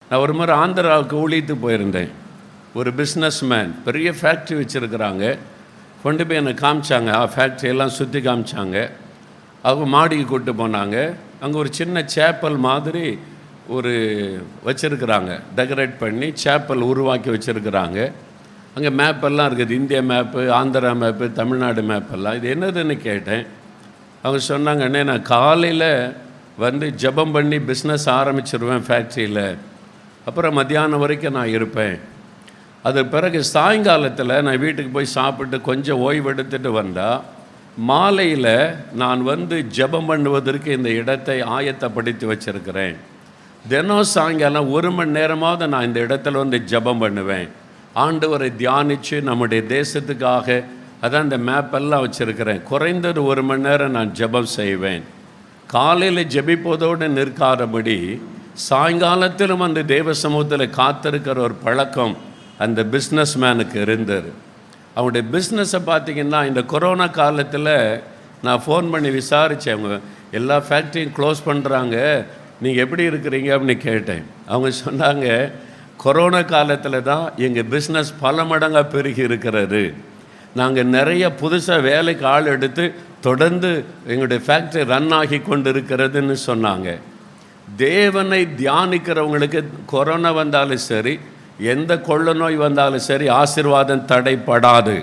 நான் ஒரு முறை ஆந்திராவுக்கு ஊழியத்து போயிருந்தேன். ஒரு பிஸ்னஸ் மேன் பெரிய ஃபேக்ட்ரி வச்சுருக்கிறாங்க. கொண்டு போய் என்னை காமிச்சாங்க, ஃபேக்ட்ரியெல்லாம் சுற்றி காமிச்சாங்க. அவங்க மாடிக்கு கூப்பிட்டு போனாங்க. அங்கே ஒரு சின்ன சேப்பல் மாதிரி ஒரு வச்சுருக்குறாங்க, டெக்கரேட் பண்ணி சேப்பல் உருவாக்கி வச்சுருக்குறாங்க. அங்கே மேப்பெல்லாம் இருக்குது, இந்திய மேப்பு, ஆந்திரா மேப்பு, தமிழ்நாடு மேப்பெல்லாம். இது என்னதுன்னு கேட்டேன். அவங்க சொன்னாங்க, அண்ணே நான் காலையில் வந்து ஜெபம் பண்ணி பிஸ்னஸ் ஆரம்பிச்சிருவேன் ஃபேக்ட்ரியில், அப்புறம் மத்தியானம் வரைக்கும் நான் இருப்பேன். அது பிறகு சாயங்காலத்தில் நான் வீட்டுக்கு போய் சாப்பிட்டு கொஞ்சம் ஓய்வெடுத்துட்டு வந்தால் மாலையில் நான் வந்து ஜெபம் பண்ணுவதற்கு இந்த இடத்தை ஆயத்தப்படுத்தி வச்சுருக்கிறேன். தினம் சாயங்காலம் 1 மணி நேரமாவது நான் இந்த இடத்துல வந்து ஜெபம் பண்ணுவேன். ஆண்டவரை தியானித்து நம்முடைய தேசத்துக்காக அதான் இந்த மேப்பெல்லாம் வச்சுருக்கிறேன். குறைந்தது 1 மணி நேரம் நான் ஜெபம் செய்வேன். காலையில் ஜெபிப்பதோடு நிற்காதபடி சாயங்காலத்திலும் அந்த தேவ சமூகத்தில் காத்திருக்கிற ஒரு பழக்கம் அந்த பிஸ்னஸ் மேனுக்கு இருந்தது. அவங்களுடைய பிஸ்னஸை பார்த்திங்கன்னா இந்த கொரோனா காலத்தில் நான் ஃபோன் பண்ணி விசாரித்தேன். அவங்க எல்லா ஃபேக்ட்ரியும் க்ளோஸ் பண்ணுறாங்க, நீங்கள் எப்படி இருக்கிறீங்க அப்படின்னு கேட்டேன். அவங்க சொன்னாங்க, கொரோனா காலத்தில் தான் எங்கள் பிஸ்னஸ் பல மடங்காக பெருகி இருக்கிறது. நாங்கள் நிறைய புதுசாக வேலைக்கு ஆள் எடுத்து தொடர்ந்து எங்களுடைய ஃபேக்ட்ரி ரன் ஆகி கொண்டு இருக்கிறதுன்னு சொன்னாங்க. தேவனை தியானிக்கிறவங்களுக்கு கொரோனா வந்தாலும் சரி, எந்த கொள்ள நோய் வந்தாலும் சரி, ஆசீர்வாதம் தடைப்படாது.